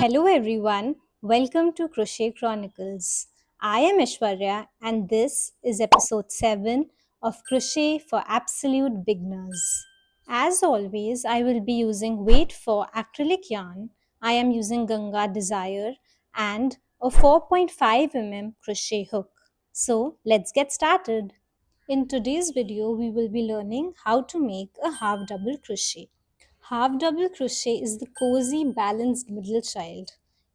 Hello everyone, welcome to Crochet Chronicles. I am Aishwarya and this is episode 7 of Crochet for Absolute Beginners. As always, I will be using weight for acrylic yarn. I am using Ganga Desire and a 4.5 mm crochet hook. So let's get started. In today's video, we will be learning how to make a half double crochet. Half double crochet is the cozy, balanced middle child.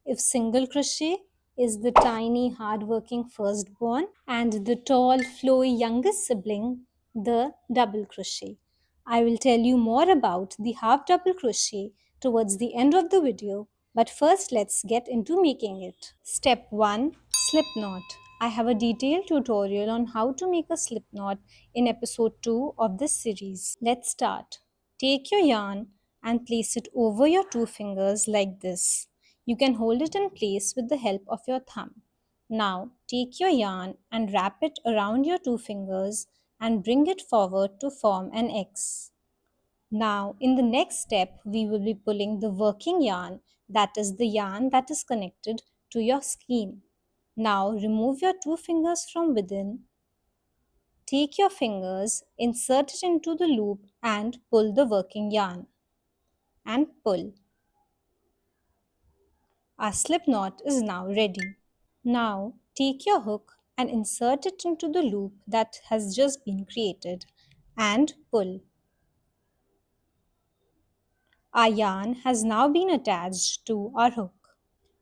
If single crochet is the tiny, hard-working firstborn and the tall, flowy youngest sibling, the double crochet. I will tell you more about the half double crochet towards the end of the video, but first let's get into making it. Step 1. Slip knot. I have a detailed tutorial on how to make a slip knot in episode 2 of this series. Let's start. Take your yarn and place it over your two fingers like this. You can hold it in place with the help of your thumb. Now take your yarn and wrap it around your two fingers and bring it forward to form an X. Now in the next step we will be pulling the working yarn, that is the yarn that is connected to your skein. Now remove your two fingers from within. Take your fingers, insert it into the loop and pull the working yarn. And pull. Our slip knot is now ready. Now take your hook and insert it into the loop that has just been created and pull. Our yarn has now been attached to our hook.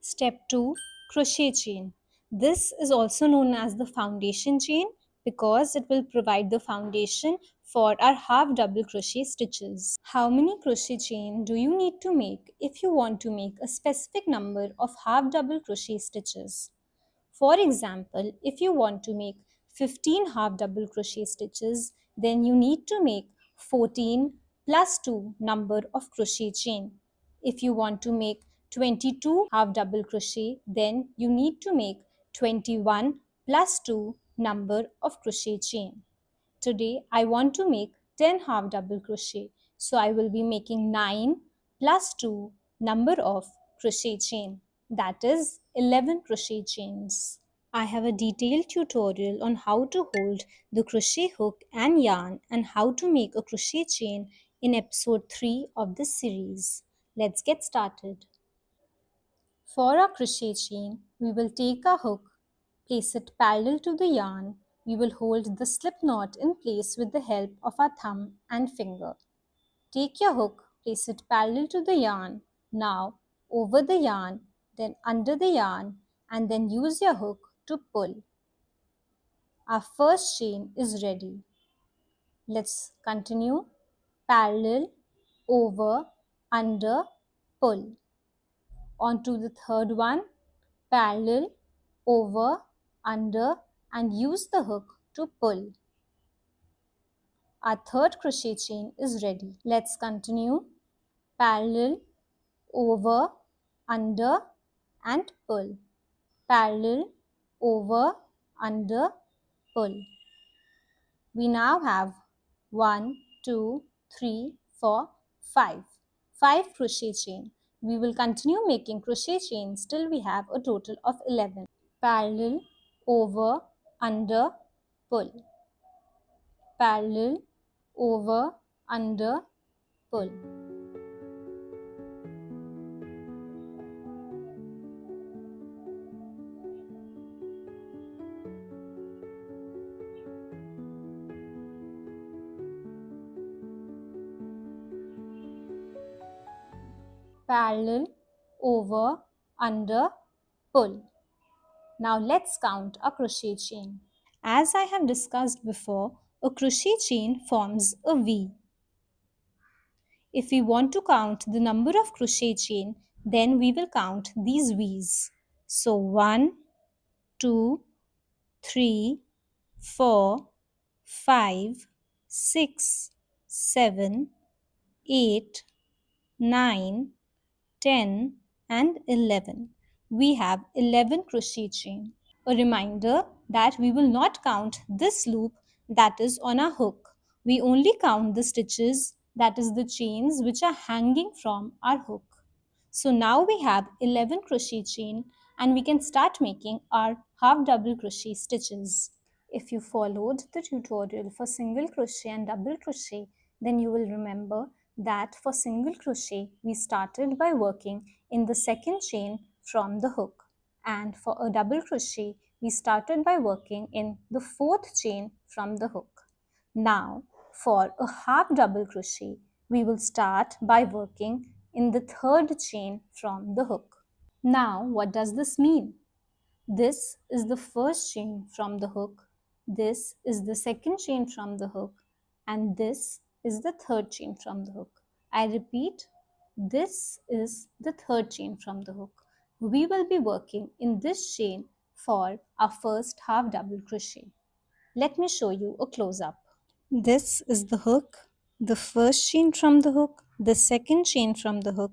Step 2. Crochet chain. This is also known as the foundation chain because it will provide the foundation for our half double crochet stitches. How many crochet chain do you need to make if you want to make a specific number of half double crochet stitches? For example, if you want to make 15 half double crochet stitches, then you need to make 14 plus 2 number of crochet chain. If you want to make 22 half double crochet, then you need to make 21 plus 2 number of crochet chain. Today I want to make 10 half double crochet, so I will be making 9 plus 2 number of crochet chain, that is 11 crochet chains. I have a detailed tutorial on how to hold the crochet hook and yarn and how to make a crochet chain in episode 3 of this series. Let's get started. For our crochet chain, we will take our hook, place it parallel to the yarn. We will hold the slip knot in place with the help of our thumb and finger. Take your hook, place it parallel to the yarn. Now over the yarn, then under the yarn, and then use your hook to pull. Our first chain is ready. Let's continue. Parallel, over, under, pull. On to the third one. Parallel, over, under, and use the hook to pull. Our third crochet chain is ready. Let's continue. Parallel, over, under, and pull. Parallel, over, under, pull. We now have 1, 2, 3, 4, 5. 5 crochet chain. We will continue making crochet chains till we have a total of 11. Parallel, over, under, pull. Parallel, over, under, pull. Parallel, over, under, pull. Now let's count a crochet chain. As I have discussed before, a crochet chain forms a V. If we want to count the number of crochet chain, then we will count these V's. So 1, 2, 3, 4, 5, 6, 7, 8, 9, 10 and 11. We have 11 crochet chain. A reminder that we will not count this loop that is on our hook. We only count the stitches, that is the chains which are hanging from our hook. So now we have 11 crochet chain and we can start making our half double crochet stitches. If you followed the tutorial for single crochet and double crochet, then you will remember that for single crochet we started by working in the second chain from the hook, and for a double crochet we started by working in the fourth chain from the hook. Now for a half double crochet we will start by working in the third chain from the hook. Now what does this mean? This is the first chain from the hook, this is the second chain from the hook, and this is the third chain from the hook. I repeat, this is the third chain from the hook. We will be working in this chain for our first half double crochet. Let me show you a close-up. This is the hook, the first chain from the hook, the second chain from the hook,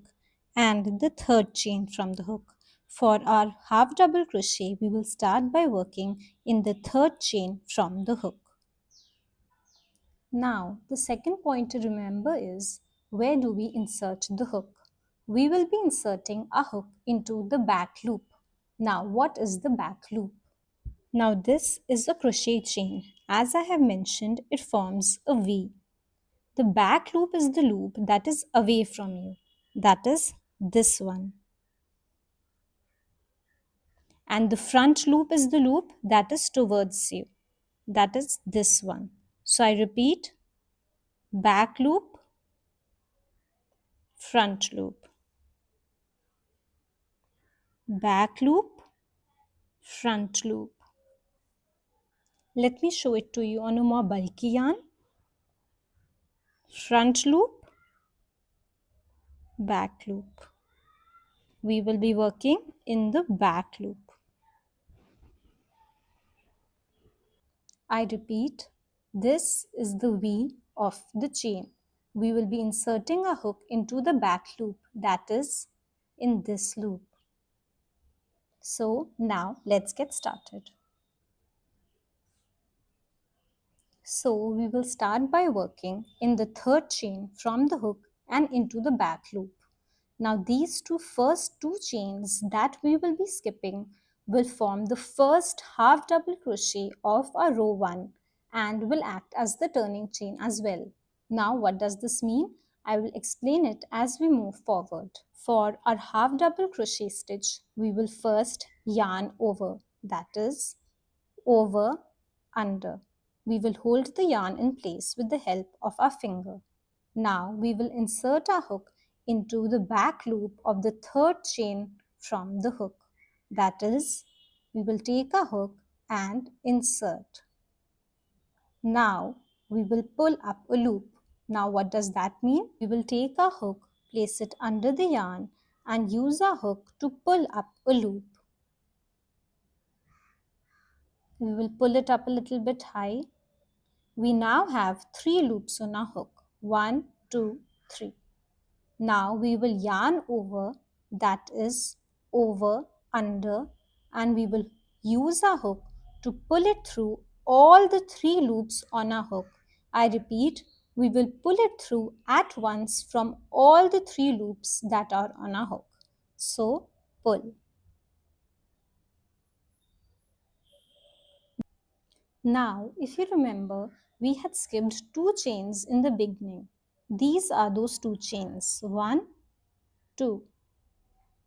and the third chain from the hook. For our half double crochet, we will start by working in the third chain from the hook. Now, the second point to remember is, where do we insert the hook? We will be inserting a hook into the back loop. Now, what is the back loop? Now, this is a crochet chain. As I have mentioned, it forms a V. The back loop is the loop that is away from you. That is this one. And the front loop is the loop that is towards you. That is this one. So I repeat, back loop, front loop. Back loop, front loop. Let me show it to you on a more bulky yarn. Front loop, back loop. We will be working in the back loop. I repeat, this is the V of the chain. We will be inserting a hook into the back loop, that is in this loop. So now let's get started. So we will start by working in the third chain from the hook and into the back loop. Now these first two chains that we will be skipping will form the first half double crochet of our row 1 and will act as the turning chain as well. Now what does this mean? I will explain it as we move forward. For our half double crochet stitch, we will first yarn over, that is over, under. We will hold the yarn in place with the help of our finger. Now we will insert our hook into the back loop of the third chain from the hook. That is, we will take a hook and insert. Now we will pull up a loop. Now what does that mean? We will take our hook, place it under the yarn and use our hook to pull up a loop. We will pull it up a little bit high. We now have 3 loops on our hook. 1, 2, 3. Now we will yarn over, that is over, under, and we will use our hook to pull it through all the 3 loops on our hook. I repeat, we will pull it through at once from all the 3 loops that are on our hook. So pull. Now, if you remember, we had skipped 2 chains in the beginning. These are those 2 chains. 1, 2.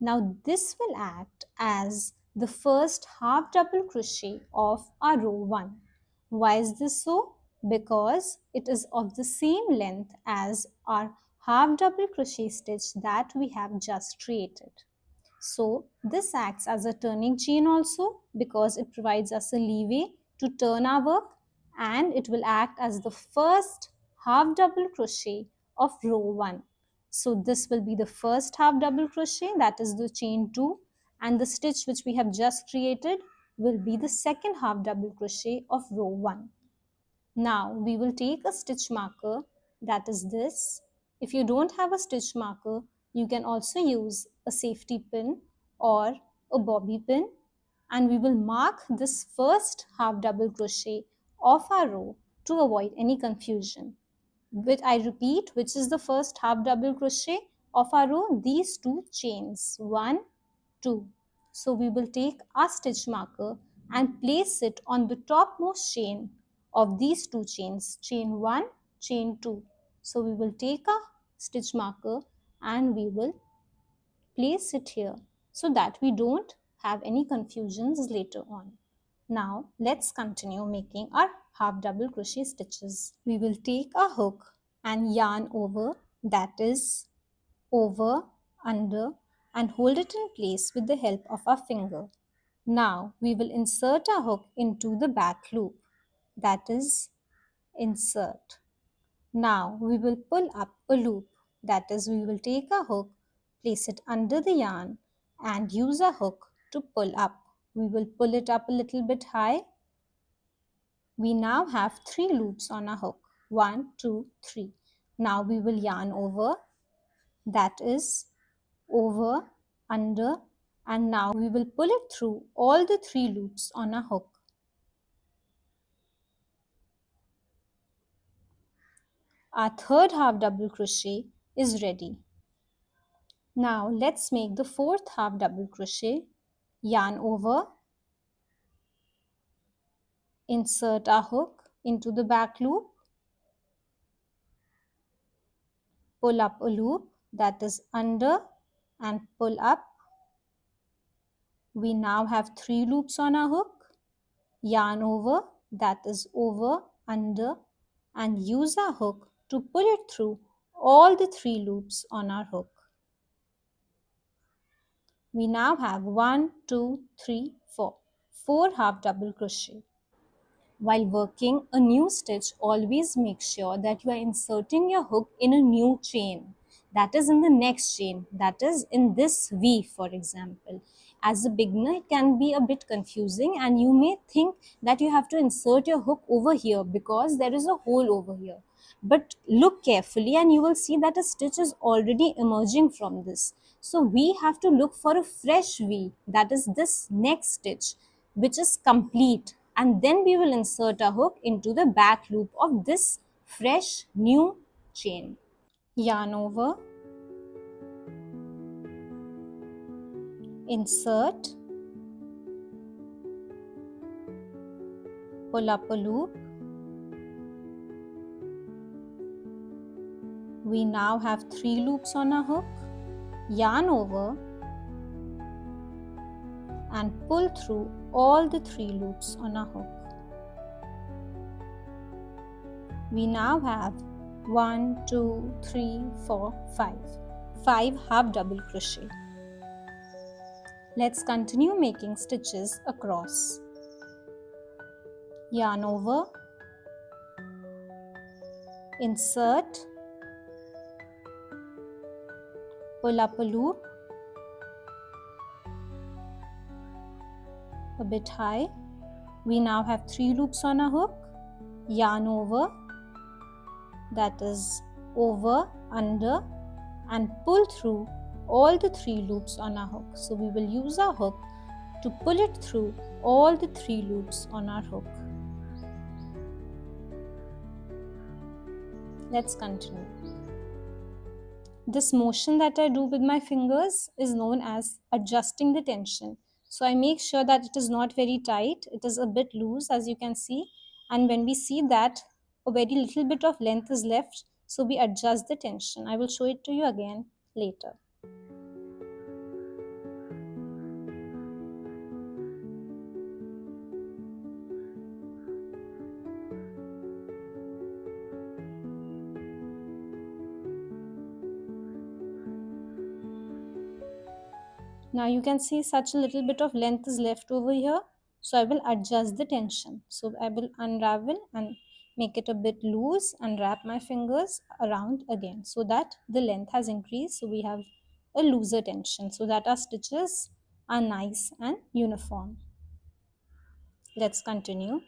Now this will act as the first half double crochet of our row 1. Why is this so? Because it is of the same length as our half double crochet stitch that we have just created. So this acts as a turning chain also because it provides us a leeway to turn our work, and it will act as the first half double crochet of row 1. So this will be the first half double crochet, that is the chain 2, and the stitch which we have just created will be the second half double crochet of row 1. Now we will take a stitch marker, that is this. If you don't have a stitch marker, you can also use a safety pin or a bobby pin, and we will mark this first half double crochet of our row to avoid any confusion. Which I repeat, which is the first half double crochet? of our row these two chains, 1, 2. So we will take our stitch marker and place it on the topmost chain of these two chains, chain 1, chain 2. So we will take a stitch marker and we will place it here so that we don't have any confusions later on. Now let's continue making our half double crochet stitches. We will take a hook and yarn over, that is over, under, and hold it in place with the help of our finger. Now we will insert our hook into the back loop, that is insert. Now we will pull up a loop, that is we will take a hook, place it under the yarn and use a hook to pull up. We will pull it up a little bit high. We now have 3 loops on our hook, 1, 2, 3. Now we will yarn over, that is over, under, and now we will pull it through all the 3 loops on our hook. Our third half double crochet is ready. Now let's make the fourth half double crochet. Yarn over, insert our hook into the back loop, pull up a loop, that is under, and pull up. We now have 3 loops on our hook. Yarn over, that is over, under, and use our hook to pull it through all the 3 loops on our hook. We now have 1, 2, 3, 4. 4 half double crochet. While working a new stitch, always make sure that you are inserting your hook in a new chain. That is in the next chain. That is in this V, for example. As a beginner, it can be a bit confusing and you may think that you have to insert your hook over here because there is a hole over here. But look carefully and you will see that a stitch is already emerging from this. So we have to look for a fresh V, that is this next stitch, which is complete, and then we will insert a hook into the back loop of this fresh new chain. Yarn over, insert, pull up a loop. We now have 3 loops on our hook. Yarn over and pull through all the 3 loops on our hook. We now have 1, 2, 3, 4, 5. 5 half double crochet. Let's continue making stitches across. Yarn over, insert, pull up a loop, a bit high. We now have 3 loops on our hook. Yarn over, that is over, under, and pull through all the 3 loops on our hook. So we will use our hook to pull it through all the 3 loops on our hook. Let's continue. This motion that I do with my fingers is known as adjusting the tension. So I make sure that it is not very tight, it is a bit loose as you can see, and when we see that a very little bit of length is left, so we adjust the tension. I will show it to you again later. Now you can see such a little bit of length is left over here. So I will adjust the tension. So I will unravel and make it a bit loose and wrap my fingers around again so that the length has increased. So we have a looser tension so that our stitches are nice and uniform. Let's continue.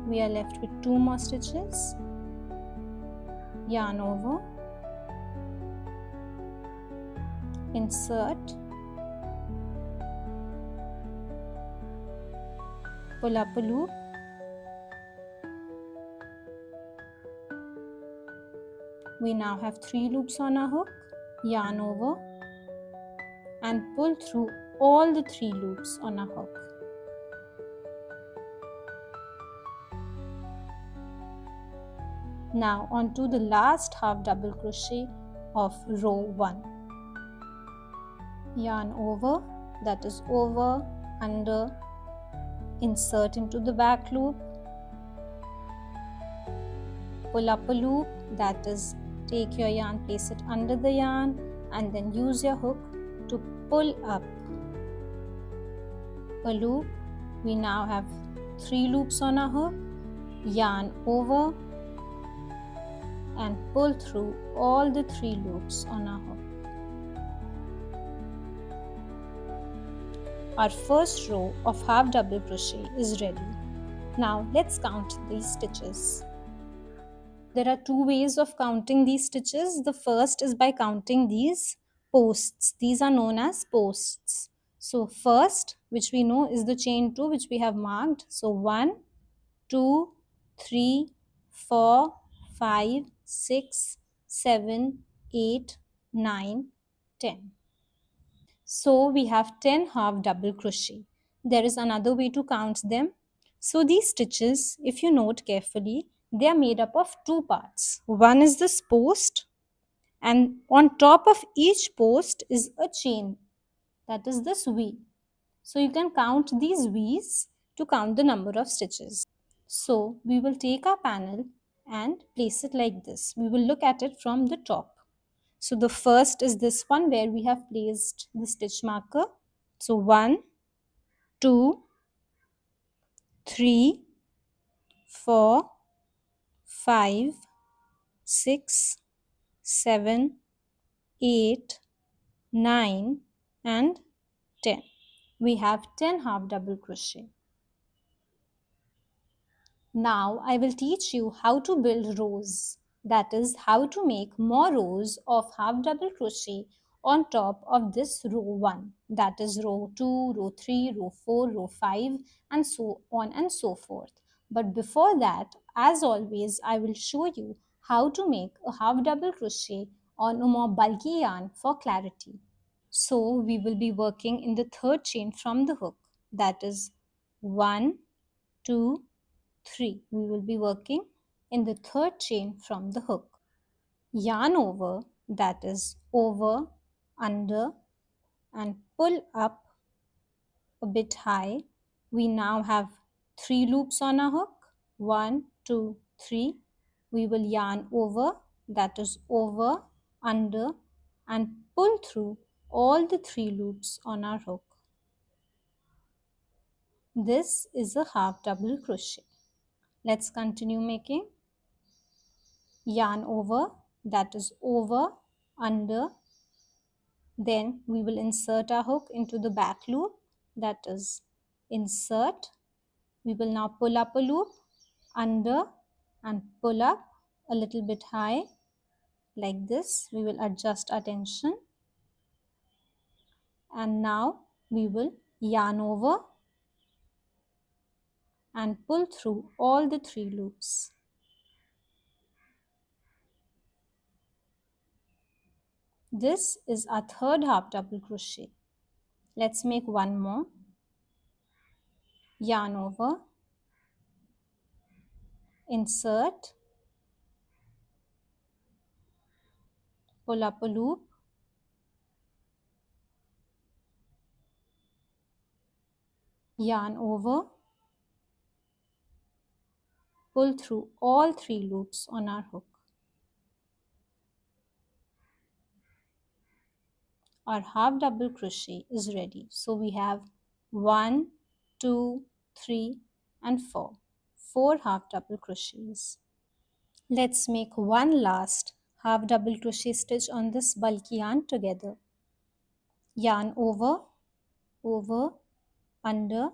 We are left with 2 more stitches. yarn over, insert, pull up a loop, we now have 3 loops on our hook, yarn over and pull through all the 3 loops on our hook. Now on to the last half double crochet of row 1. Yarn over, that is over, under, insert into the back loop, pull up a loop, that is take your yarn, place it under the yarn and then use your hook to pull up a loop. We now have 3 loops on our hook, yarn over and pull through all the 3 loops on our hook. Our first row of half double crochet is ready. Now let's count these stitches. There are 2 ways of counting these stitches. The first is by counting these posts. These are known as posts. So first, which we know is the chain 2, which we have marked. So 1, 2, 3, 4, 5, 6, 7, 8, 9, 10. So we have 10 half double crochet. There is another way to count them. So these stitches, if you note carefully, they are made up of 2 parts. One is this post, and on top of each post is a chain, that is this V. So you can count these V's to count the number of stitches. So we will take our panel and place it like this. We will look at it from the top. So the first is this one where we have placed the stitch marker. So 1, 2, 3, 4, 5, 6, 7, 8, 9 and 10. We have 10 half double crochet. Now I will teach you how to build rows. That is how to make more rows of half double crochet on top of this row 1. That is row 2, row 3, row 4, row 5 and so on and so forth. But before that, as always, I will show you how to make a half double crochet on a more bulky yarn for clarity. So we will be working in the third chain from the hook. That is 1, 2, 3. We will be working in the third chain from the hook. Yarn over, that is over, under and pull up a bit high. We now have 3 loops on our hook. 1, 2, 3. We will yarn over, that is over, under and pull through all the 3 loops on our hook. This is a half double crochet. Let's continue making. Yarn over, that is over, under. Then we will insert our hook into the back loop, that is insert. We will now pull up a loop, under and pull up a little bit high like this. We will adjust our tension and now we will yarn over and pull through all the 3 loops. This is our third half double crochet. Let's make one more. Yarn over, insert, pull up a loop, yarn over, pull through all 3 loops on our hook. Our half double crochet is ready. So we have 1, 2, 3 and 4. 4 half double crochets. Let's make one last half double crochet stitch on this bulky yarn together. Yarn over, over, under,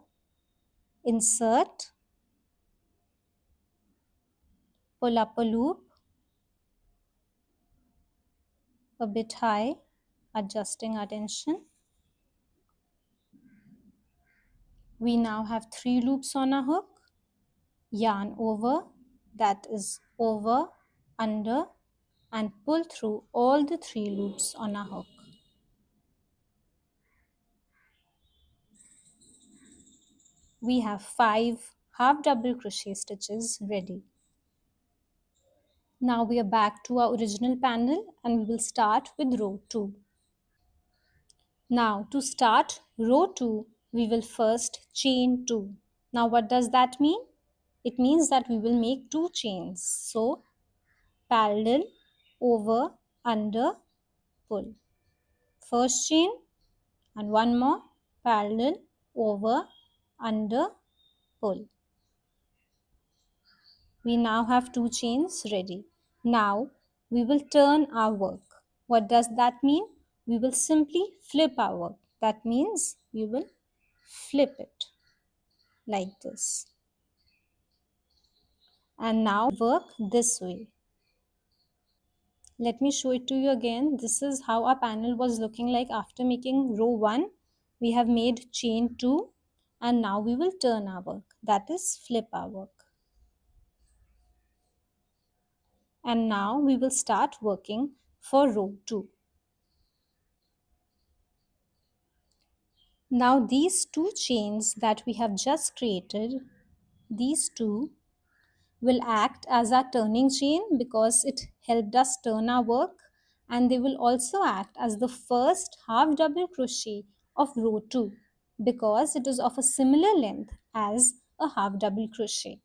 insert, pull up a loop, a bit high, adjusting our tension. We now have 3 loops on our hook. Yarn over, that is over, under, and pull through all the 3 loops on our hook. We have 5 half double crochet stitches ready. Now we are back to our original panel and we will start with row 2. Now to start row 2, we will first chain 2. Now what does that mean? It means that we will make 2 chains. So parallel, over, under, pull. First chain and one more, parallel, over, under, pull. We now have 2 chains ready. Now we will turn our work. What does that mean? We will simply flip our work. That means we will flip it like this. And now work this way. Let me show it to you again. This is how our panel was looking like after making row 1. We have made chain 2 and now we will turn our work. That is flip our work. And now we will start working for row 2. Now these 2 chains that we have just created, these 2 will act as our turning chain because it helped us turn our work, and they will also act as the first half double crochet of row 2 because it is of a similar length as a half double crochet,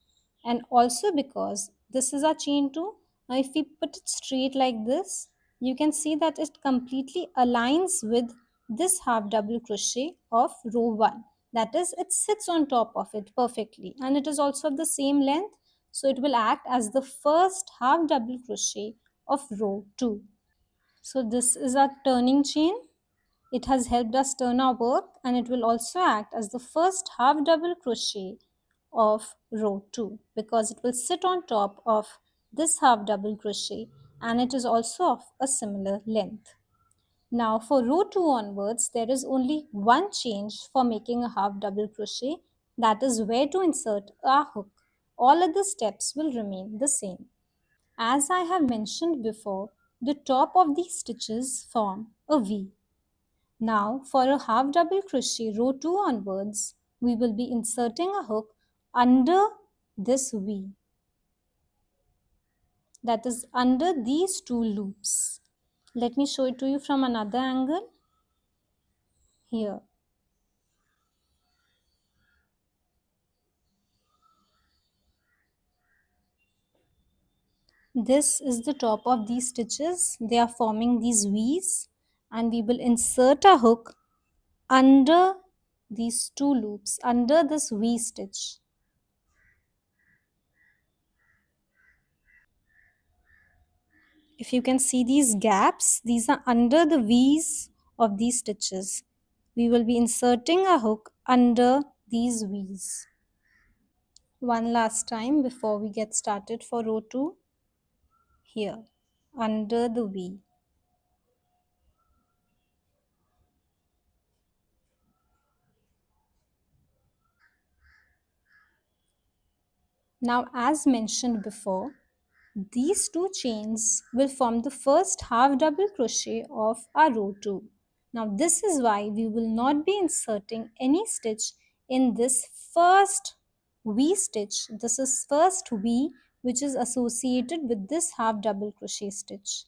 and also because this is our chain 2. Now if we put it straight like this, you can see that it completely aligns with this half double crochet of row 1. That is, it sits on top of it perfectly and it is also of the same length, so it will act as the first half double crochet of row 2. So this is our turning chain. It has helped us turn our work and it will also act as the first half double crochet of row 2 because it will sit on top of this half double crochet and it is also of a similar length. Now for row 2 onwards, there is only one change for making a half double crochet, that is where to insert our hook. All other steps will remain the same. As I have mentioned before, the top of these stitches form a V. Now for a half double crochet row 2 onwards, we will be inserting a hook under this V. That is under these 2 loops. Let me show it to you from another angle. Here. This is the top of these stitches. They are forming these V's and we will insert a hook under these 2 loops, under this V stitch. If you can see these gaps, these are under the V's of these stitches. We will be inserting a hook under these V's. One last time before we get started for row 2. Here, under the V. Now as mentioned before, these 2 chains will form the first half double crochet of our row 2. Now this is why we will not be inserting any stitch in this first V stitch. This is first V which is associated with this half double crochet stitch.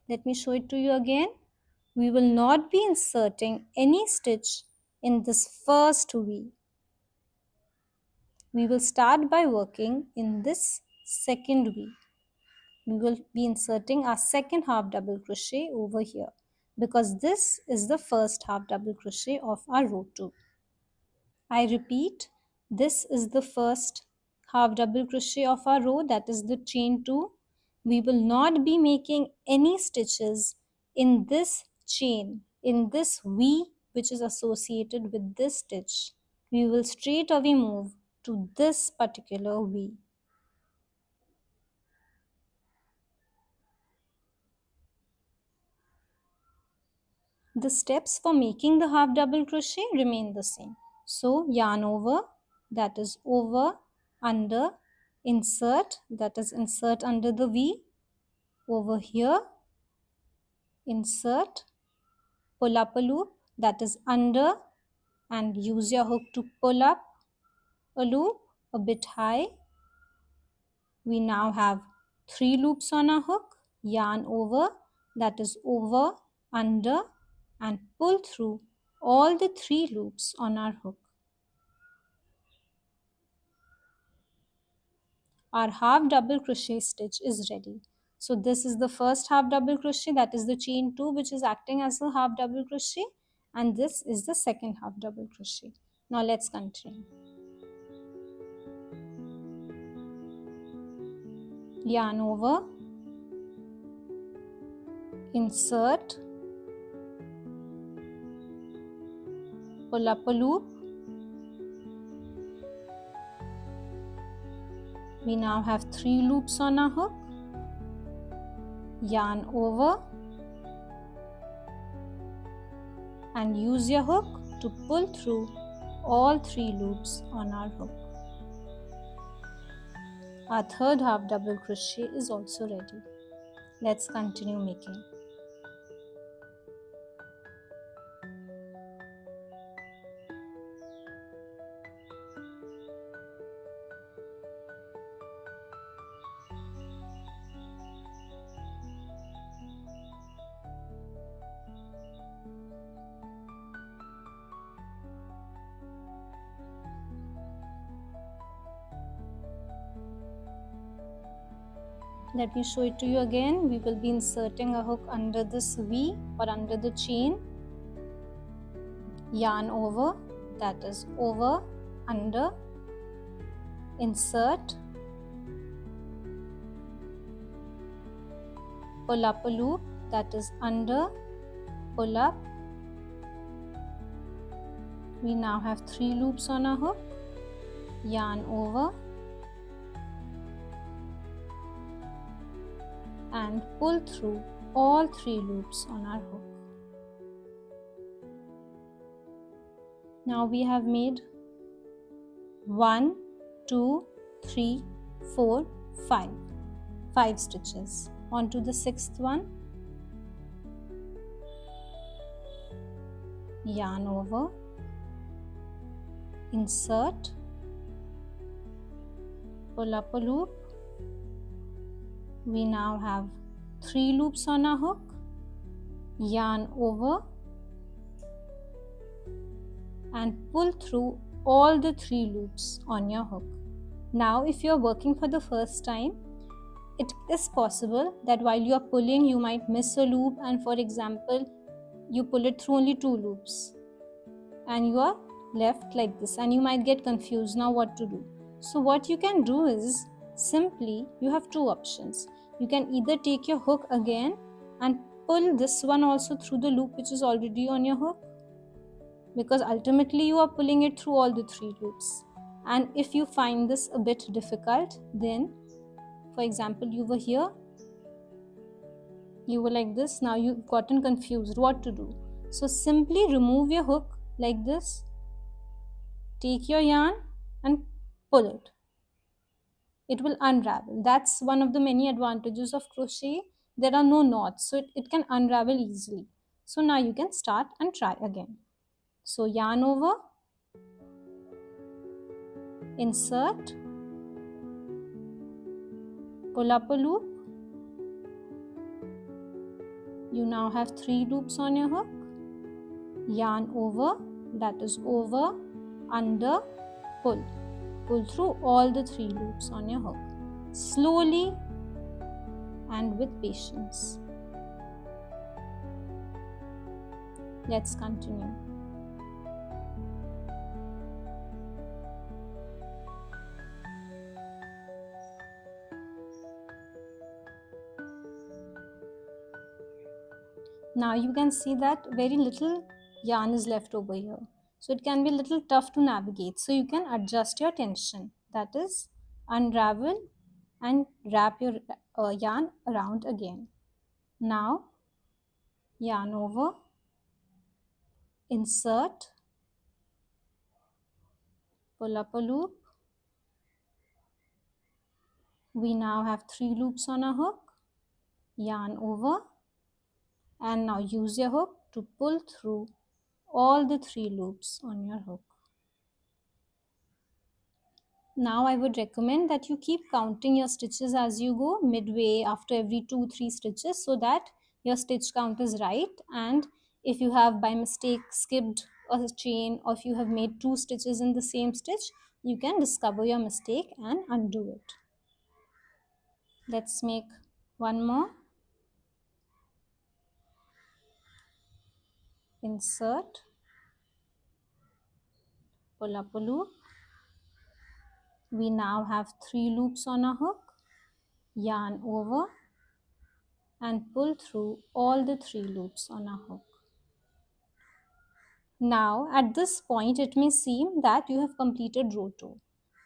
Let me show it to you again. We will not be inserting any stitch in this first V. We will start by working in this second V. We will be inserting our second half double crochet over here because this is the first half double crochet of our row 2. I repeat, this is the first half double crochet of our row, that is the chain 2. We will not be making any stitches in this chain, in this V which is associated with this stitch. We will straight away move to this particular V. The steps for making the half double crochet remain the same. So yarn over, that is over, under, insert, that is insert under the V, over here, insert, pull up a loop, that is under, and use your hook to pull up a loop a bit high. We now have 3 loops on our hook, yarn over, that is over, under, and pull through all the 3 loops on our hook. Our half double crochet stitch is ready. So this is the first half double crochet, that is the chain 2 which is acting as a half double crochet, and this is the second half double crochet. Now let's continue. Yarn over, insert, pull up a loop. We now have 3 loops on our hook, yarn over, and use your hook to pull through all 3 loops on our hook. Our third half double crochet is also ready. Let's continue making. Let me show it to you again. We will be inserting a hook under this V or under the chain. Yarn over, that is over, under, insert, pull up a loop, that is under, pull up. We now have 3 loops on our hook, yarn over, and pull through all 3 loops on our hook. Now we have made 1, 2, 3, 4, 5 stitches. On to the 6th one. Yarn over, insert, pull up a loop. We now have 3 loops on our hook, yarn over, and pull through all the 3 loops on your hook. Now if you are working for the first time, it is possible that while you are pulling you might miss a loop, and for example you pull it through only 2 loops and you are left like this and you might get confused now what to do. So what you can do is simply you have 2 options. You can either take your hook again and pull this one also through the loop which is already on your hook, because ultimately you are pulling it through all the 3 loops. And if you find this a bit difficult, then for example you were here, you were like this, now you've gotten confused what to do. So simply remove your hook like this, take your yarn and pull it. It will unravel. That's one of the many advantages of crochet. There are no knots, so it can unravel easily. So now you can start and try again. So yarn over, insert, pull up a loop. You now have 3 loops on your hook. Yarn over, that is over, under, pull. Pull through all the 3 loops on your hook, slowly and with patience. Let's continue. Now you can see that very little yarn is left over here. So it can be a little tough to navigate. So you can adjust your tension. That is, unravel and wrap your yarn around again. Now yarn over, insert, pull up a loop. We now have 3 loops on our hook, yarn over, and now use your hook to pull through all the 3 loops on your hook. Now I would recommend that you keep counting your stitches as you go midway after every 2-3 stitches so that your stitch count is right, and if you have by mistake skipped a chain or if you have made 2 stitches in the same stitch, you can discover your mistake and undo it. Let's make one more. Insert, pull up a loop. We now have 3 loops on our hook, yarn over and pull through all the 3 loops on our hook. Now at this point it may seem that you have completed row 2,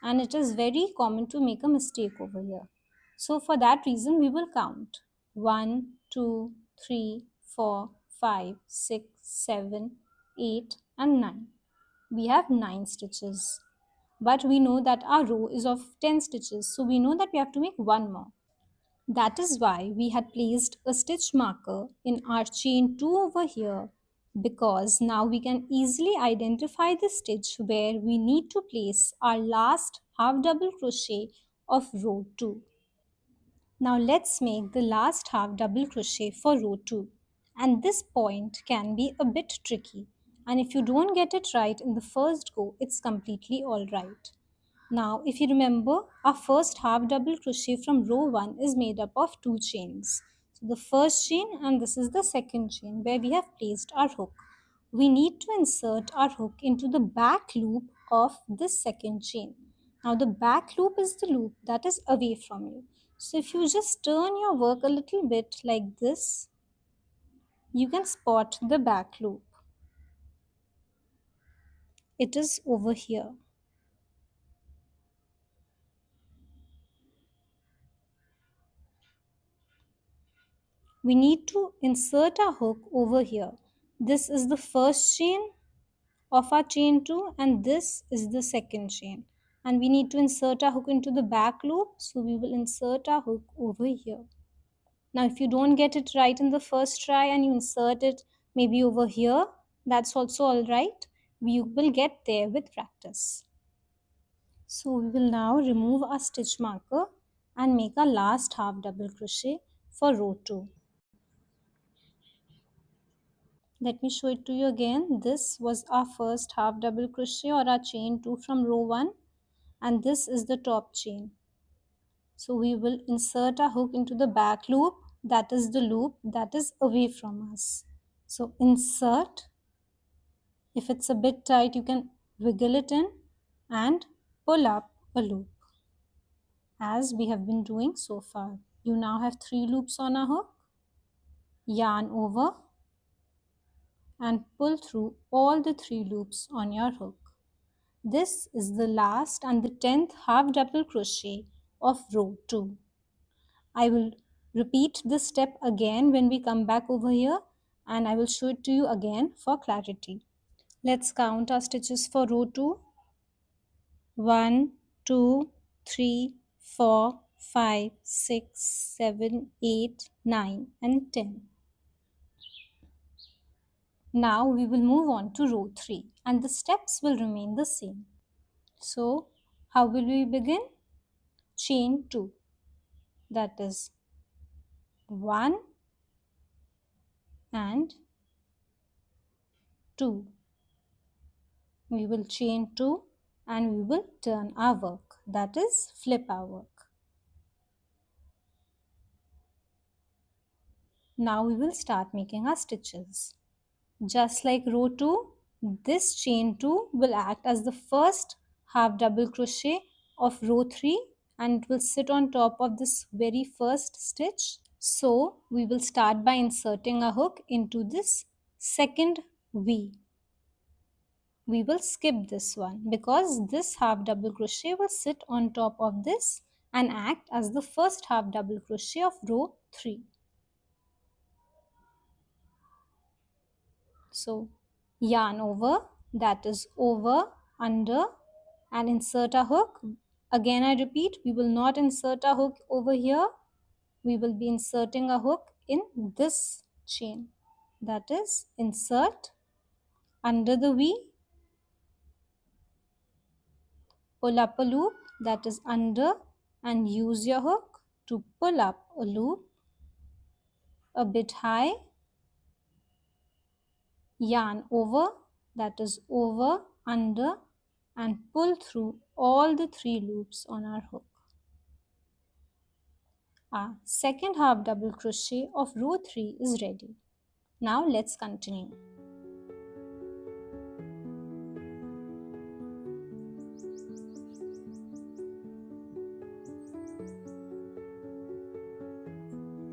and it is very common to make a mistake over here. So for that reason we will count 1, 2, 3, 4, 5, 6, 7, 8 and 9. We have 9 stitches. But we know that our row is of 10 stitches, so we know that we have to make one more. That is why we had placed a stitch marker in our chain 2 over here, because now we can easily identify the stitch where we need to place our last half double crochet of row 2. Now let's make the last half double crochet for row 2, and this point can be a bit tricky, and if you don't get it right in the first go, it's completely alright. Now, if you remember, our first half double crochet from row 1 is made up of 2 chains. So the first chain and this is the second chain where we have placed our hook. We need to insert our hook into the back loop of this second chain. Now the back loop is the loop that is away from you. So if you just turn your work a little bit like this, you can spot the back loop. It is over here. We need to insert our hook over here. This is the first chain of our chain 2 and this is the second chain. And we need to insert our hook into the back loop. So we will insert our hook over here. Now if you don't get it right in the first try and you insert it maybe over here, that's also alright. We will get there with practice. So we will now remove our stitch marker and make our last half double crochet for row 2. Let me show it to you again. This was our first half double crochet or our chain 2 from row 1, and this is the top chain. So we will insert our hook into the back loop, that is the loop that is away from us. So insert. If it's a bit tight, you can wiggle it in and pull up a loop as we have been doing so far. You now have 3 loops on a hook. Yarn over and pull through all the 3 loops on your hook. This is the last and the 10th half double crochet of row 2. I will repeat this step again when we come back over here, and I will show it to you again for clarity. Let's count our stitches for row 2. 1, 2, 3, 4, 5, 6, 7, 8, 9 and 10. Now we will move on to row 3 and the steps will remain the same. So how will we begin? Chain 2, that is 1 and 2. We will chain 2 and we will turn our work, that is flip our work. Now we will start making our stitches. Just like row 2, this chain 2 will act as the first half double crochet of row 3 and it will sit on top of this very first stitch. So we will start by inserting a hook into this second V. We will skip this one because this half double crochet will sit on top of this and act as the first half double crochet of row 3. So yarn over, that is over, under, and insert a hook. Again I repeat, we will not insert a hook over here. We will be inserting a hook in this chain. That is, insert under the V, pull up a loop, that is under, and use your hook to pull up a loop a bit high, yarn over, that is over, under, and pull through all the 3 loops on our hook. Our second half double crochet of row 3 is ready. Now let's continue.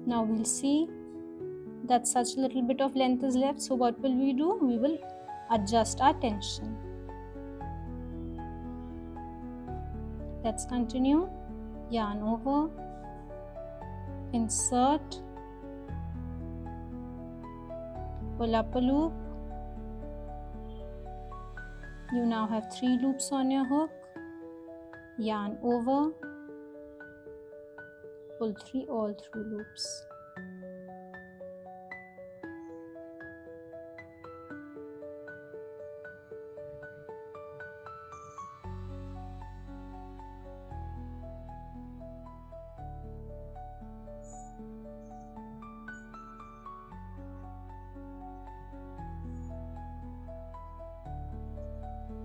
Now we'll see that such a little bit of length is left. So what will we do? We will adjust our tension. Let's continue. Yarn over, insert, pull up a loop. You now have 3 loops on your hook. Yarn over, pull all through loops.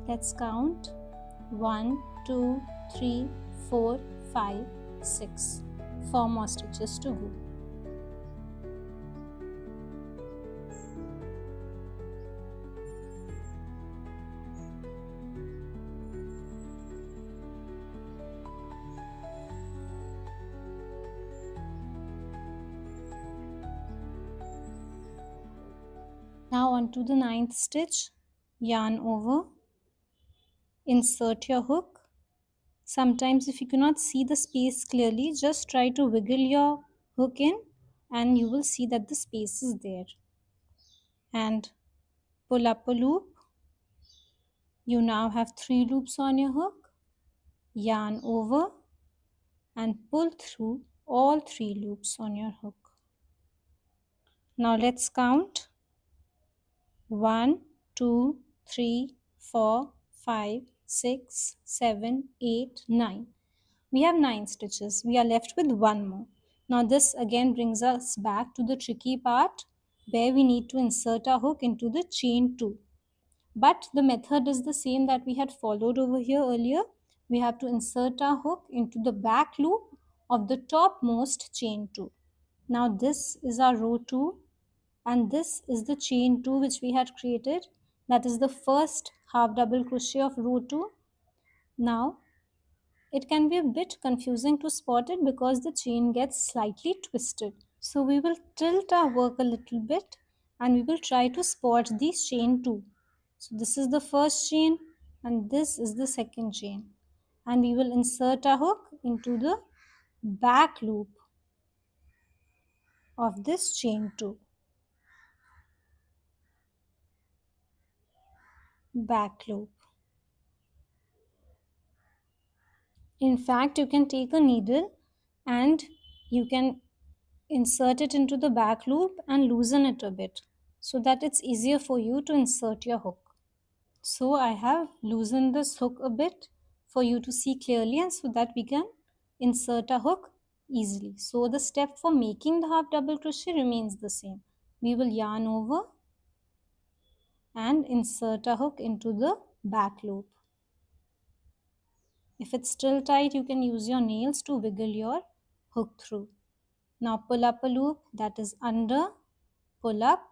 Let's count. 1, 2, 3, 4, 5, 6. 4 more stitches to go. Now on to the 9th stitch. Yarn over, insert your hook. Sometimes if you cannot see the space clearly, just try to wiggle your hook in and you will see that the space is there. And pull up a loop. You now have 3 loops on your hook. Yarn over and pull through all 3 loops on your hook. Now let's count. 1, 2, 3, 4, 5, 6, 7, 8, 9. We have 9 stitches. We are left with 1 more. Now this again brings us back to the tricky part where we need to insert our hook into the chain 2. But the method is the same that we had followed over here earlier. We have to insert our hook into the back loop of the topmost chain 2. Now this is our row 2 and this is the chain 2 which we had created. That is the first half double crochet of row 2. Now it can be a bit confusing to spot it because the chain gets slightly twisted. So we will tilt our work a little bit and we will try to spot these chain 2. So this is the first chain and this is the second chain. And we will insert our hook into the back loop of this chain 2. Back loop. In fact, you can take a needle and you can insert it into the back loop and loosen it a bit so that it's easier for you to insert your hook. So I have loosened this hook a bit for you to see clearly and so that we can insert a hook easily. So the step for making the half double crochet remains the same. We will yarn over and insert a hook into the back loop. If it's still tight, you can use your nails to wiggle your hook through. Now pull up a loop, that is under, pull up.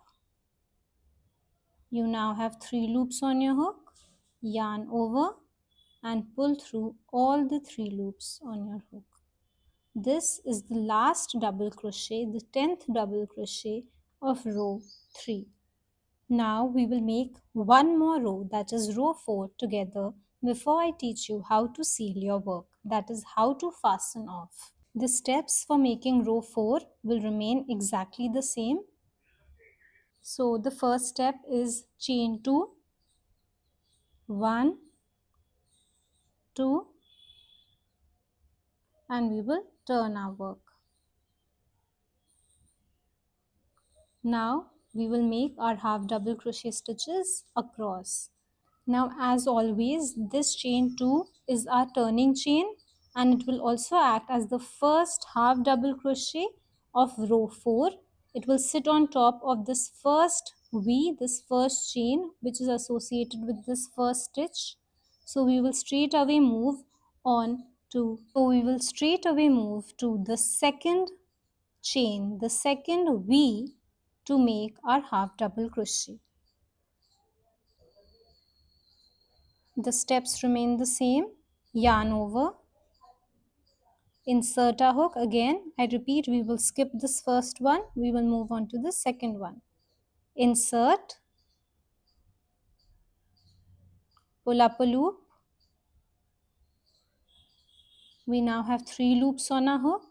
You now have 3 loops on your hook. Yarn over and pull through all the 3 loops on your hook. This is the last double crochet, the 10th double crochet of row 3. Now we will make one more row, that is row 4 together before I teach you how to seal your work, that is how to fasten off. The steps for making row 4 will remain exactly the same. So the first step is chain 2, 1, 2, and we will turn our work. Now we will make our half double crochet stitches across. Now as always, this chain 2 is our turning chain, and it will also act as the first half double crochet of row 4. It will sit on top of this first V, this first chain which is associated with this first stitch. So we will straight away move to the second chain, the second V, to make our half double crochet. The steps remain the same. Yarn over, insert our hook. Again, I repeat, we will skip this first one, we will move on to the second one. Insert, pull up a loop. We now have 3 loops on our hook.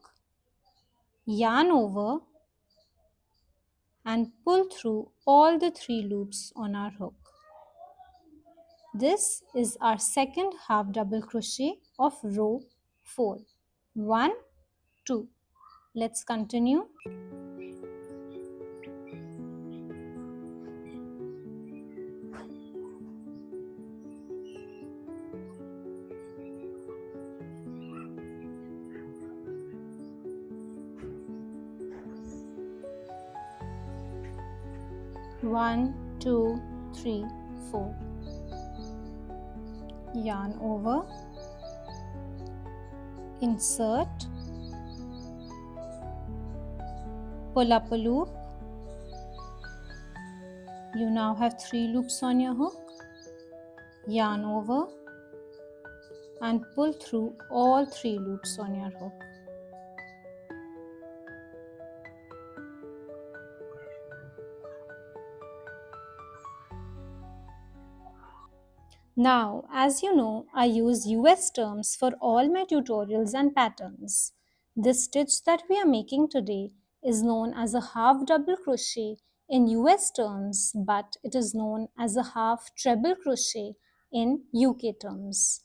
Yarn over and pull through all the 3 loops on our hook. This is our second half double crochet of row 4. 1, 2. Let's continue. One, two, three, 4. Yarn over, insert, pull up a loop. You now have 3 loops on your hook. Yarn over and pull through all 3 loops on your hook. Now, as you know, I use US terms for all my tutorials and patterns. This stitch that we are making today is known as a half double crochet in US terms, but it is known as a half treble crochet in UK terms.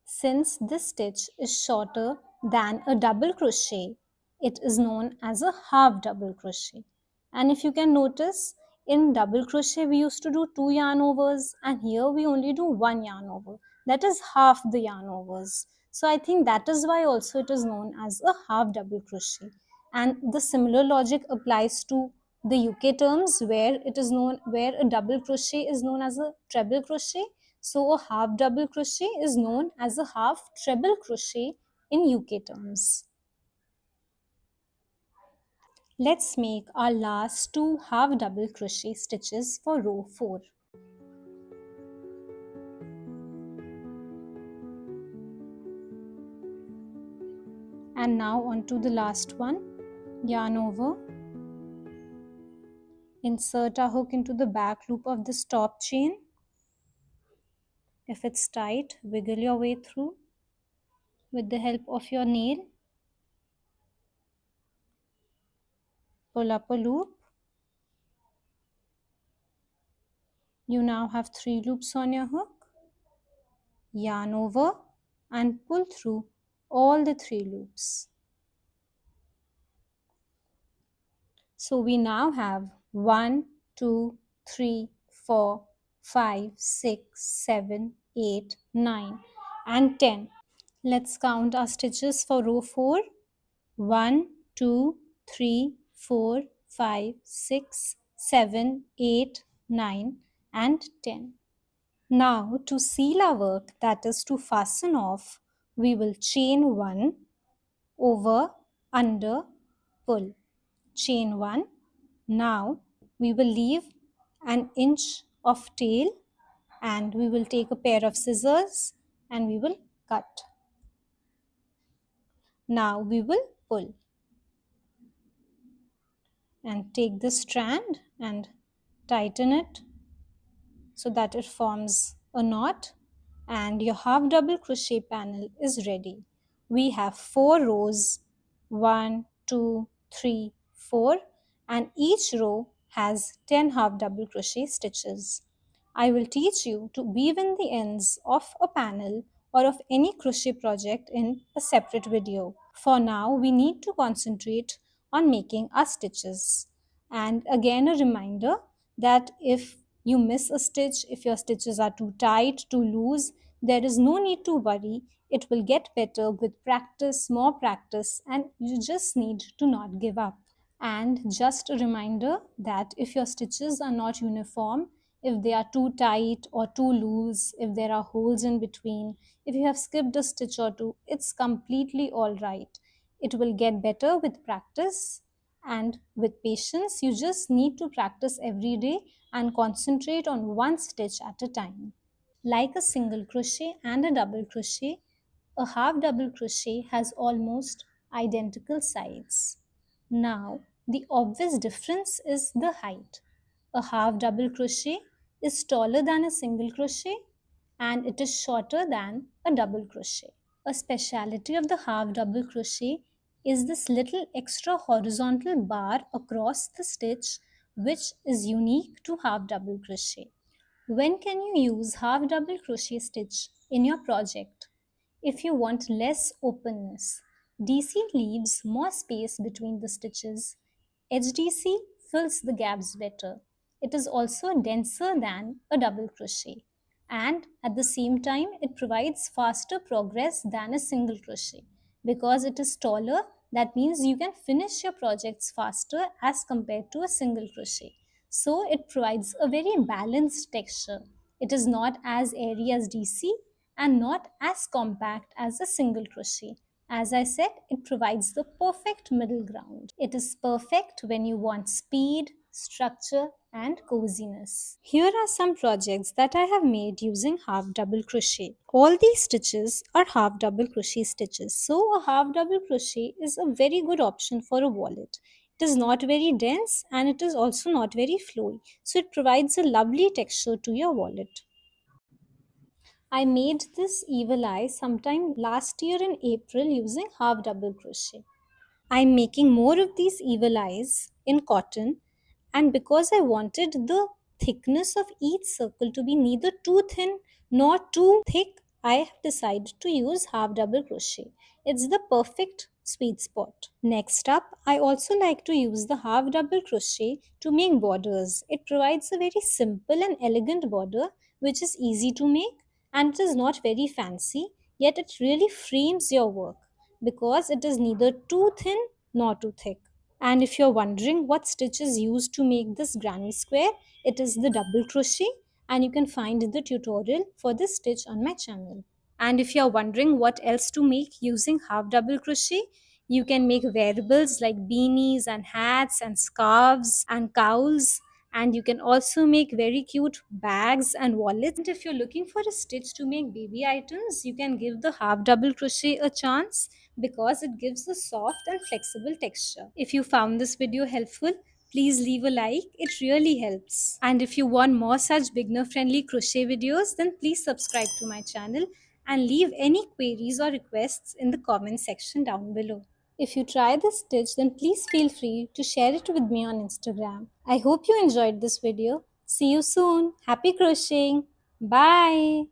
Since this stitch is shorter than a double crochet, it is known as a half double crochet. And if you can notice, in double crochet we used to do 2 yarn overs, and here we only do 1 yarn over. That is half the yarn overs. So I think that is why also it is known as a half double crochet. And the similar logic applies to the UK terms where a double crochet is known as a treble crochet. So a half double crochet is known as a half treble crochet in UK terms. Let's make our last 2 half double crochet stitches for row 4. And now on to the last one. Yarn over, insert our hook into the back loop of this top chain. If it's tight, wiggle your way through with the help of your nail. Pull up a loop. You now have 3 loops on your hook. Yarn over and pull through all the 3 loops. So we now have 1, 2, 3, 4, 5, 6, 7, 8, 9 and 10. Let's count our stitches for row 4. 1, 2, 3, 4, 5, 6, 7, 8, 9 and 10. Now to seal our work, that is to fasten off, we will chain 1, over, under, pull. Chain 1. Now we will leave an inch of tail and we will take a pair of scissors and we will cut. Now we will pull and take this strand and tighten it so that it forms a knot, and your half double crochet panel is ready. We have 4 rows, 1, 2, 3, 4, and each row has 10 half double crochet stitches. I will teach you to weave in the ends of a panel or of any crochet project in a separate video. For now, we need to concentrate on making our stitches. And again, a reminder that if you miss a stitch, if your stitches are too tight, too loose, there is no need to worry. It will get better with practice, more practice, and you just need to not give up. And just a reminder that if your stitches are not uniform, if they are too tight or too loose, if there are holes in between, if you have skipped a stitch or two, it's completely all right. It will get better with practice and with patience. You just need to practice every day and concentrate on one stitch at a time. Like a single crochet and a double crochet, a half double crochet has almost identical sides. Now, the obvious difference is the height. A half double crochet is taller than a single crochet and it is shorter than a double crochet. A speciality of the half double crochet is this little extra horizontal bar across the stitch, which is unique to half double crochet. When can you use half double crochet stitch in your project? If you want less openness, DC leaves more space between the stitches. HDC fills the gaps better. It is also denser than a double crochet, and at the same time it provides faster progress than a single crochet. Because it is taller, that means you can finish your projects faster as compared to a single crochet. So it provides a very balanced texture. It is not as airy as DC and not as compact as a single crochet. As I said, it provides the perfect middle ground. It is perfect when you want speed, structure, and coziness. Here are some projects that I have made using half double crochet. All these stitches are half double crochet stitches. So a half double crochet is a very good option for a wallet. It is not very dense and it is also not very flowy. So it provides a lovely texture to your wallet. I made this evil eye sometime last year in April using half double crochet. I'm making more of these evil eyes in cotton, and because I wanted the thickness of each circle to be neither too thin nor too thick, I have decided to use half double crochet. It's the perfect sweet spot. Next up, I also like to use the half double crochet to make borders. It provides a very simple and elegant border which is easy to make and it is not very fancy, yet it really frames your work because it is neither too thin nor too thick. And if you're wondering what stitch is used to make this granny square, it is the double crochet and you can find the tutorial for this stitch on my channel. And if you're wondering what else to make using half double crochet, you can make wearables like beanies and hats and scarves and cowls, and you can also make very cute bags and wallets. And if you're looking for a stitch to make baby items, you can give the half double crochet a chance because it gives a soft and flexible texture. If you found this video helpful, please leave a like, it really helps. And if you want more such beginner friendly crochet videos, then please subscribe to my channel and leave any queries or requests in the comment section down below. If you try this stitch, then please feel free to share it with me on Instagram. I hope you enjoyed this video. See you soon. Happy crocheting. Bye.